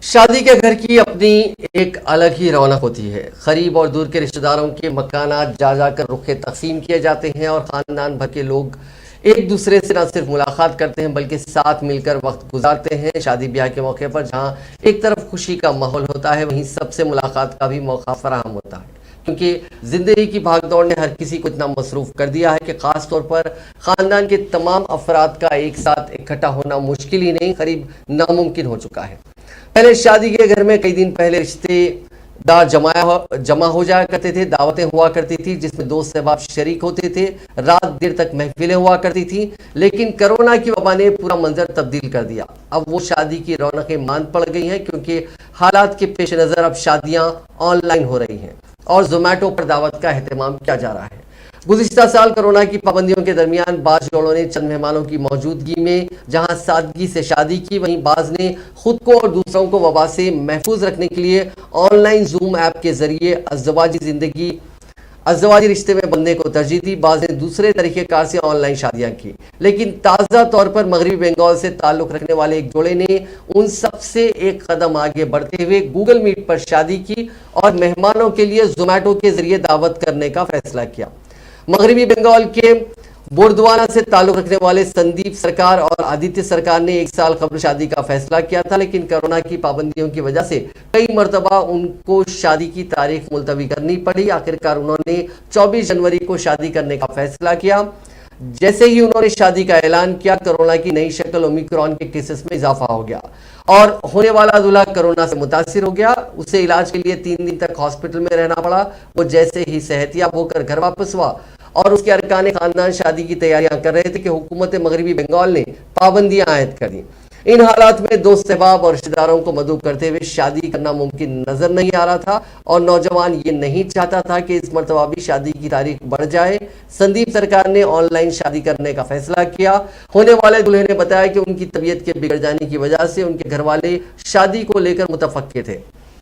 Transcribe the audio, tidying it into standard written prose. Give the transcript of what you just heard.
شادی کے گھر کی اپنی ایک الگ ہی رونق ہوتی ہے۔ قریب اور دور کے رشتہ داروں کے مکانات جا کر رخیں تقسیم کیے جاتے ہیں اور خاندان بھر کے لوگ ایک دوسرے سے نہ صرف ملاقات کرتے ہیں بلکہ ساتھ مل کر وقت گزارتے ہیں۔ شادی بیاہ کے موقع پر جہاں ایک طرف خوشی کا ماحول ہوتا ہے وہیں سب سے ملاقات کا بھی موقع فراہم ہوتا ہے، کیونکہ زندگی کی بھاگ دوڑ نے ہر کسی کو اتنا مصروف کر دیا ہے کہ خاص طور پر خاندان کے تمام افراد کا ایک ساتھ اکٹھا ہونا مشکل ہی نہیں، قریب ناممکن ہو چکا ہے۔ پہلے شادی کے گھر میں کئی دن پہلے رشتے دار جمع ہو جایا کرتے تھے، دعوتیں ہوا کرتی تھی جس میں دوست احباب شریک ہوتے تھے، رات دیر تک محفلیں ہوا کرتی تھی، لیکن کرونا کی وبا نے پورا منظر تبدیل کر دیا۔ اب وہ شادی کی رونقیں ماند پڑ گئی ہیں کیونکہ حالات کے پیش نظر اب شادیاں آن لائن ہو رہی ہیں اور زومیٹو پر دعوت کا اہتمام کیا جا رہا ہے۔ گزشتہ سال کرونا کی پابندیوں کے درمیان بعض جوڑوں نے چند مہمانوں کی موجودگی میں جہاں سادگی سے شادی کی، وہیں بعض نے خود کو اور دوسروں کو وبا سے محفوظ رکھنے کے لیے آن لائن زوم ایپ کے ذریعے ازدواجی رشتے میں بننے کو ترجیح دی۔ بعض نے دوسرے طریقہ کار سے آن لائن شادیاں کی، لیکن تازہ طور پر مغربی بنگال سے تعلق رکھنے والے ایک جوڑے نے ان سب سے ایک قدم آگے بڑھتے ہوئے گوگل میٹ پر شادی کی اور مہمانوں کے لیے زومیٹو کے ذریعے دعوت کرنے کا فیصلہ کیا۔ مغربی بنگال کے بوردوانا سے تعلق رکھنے والے سندیپ سرکار اور آدتیہ سرکار نے ایک سال قبل شادی کا فیصلہ کیا تھا، لیکن کرونا کی پابندیوں کی وجہ سے کئی مرتبہ ان کو شادی کی تاریخ ملتوی کرنی پڑی۔ آخرکار انہوں نے 24 جنوری کو شادی کرنے کا فیصلہ کیا۔ جیسے ہی انہوں نے شادی کا اعلان کیا، کرونا کی نئی شکل اومیکرون کے کیسز میں اضافہ ہو گیا اور ہونے والا دولہا کرونا سے متاثر ہو گیا۔ اسے علاج کے لیے 3 دن تک ہاسپٹل میں رہنا پڑا۔ وہ جیسے ہی صحت یاب ہو کر گھر واپس ہوا اور اس کے ارکان خاندان شادی کی تیاریاں کر رہے تھے کہ حکومت مغربی بنگال نے پابندیاں عائد کر دیں۔ ان حالات میں دوست احباب اور رشتہ داروں کو مدعو کرتے ہوئے شادی کرنا ممکن نظر نہیں آ رہا تھا اور نوجوان یہ نہیں چاہتا تھا کہ اس مرتبہ بھی شادی کی تاریخ بڑھ جائے۔ سندیپ سرکار نے آن لائن شادی کرنے کا فیصلہ کیا۔ ہونے والے دلہے نے بتایا کہ ان کی طبیعت کے بگڑ جانے کی وجہ سے ان کے گھر والے شادی کو لے کر متفقے تھے۔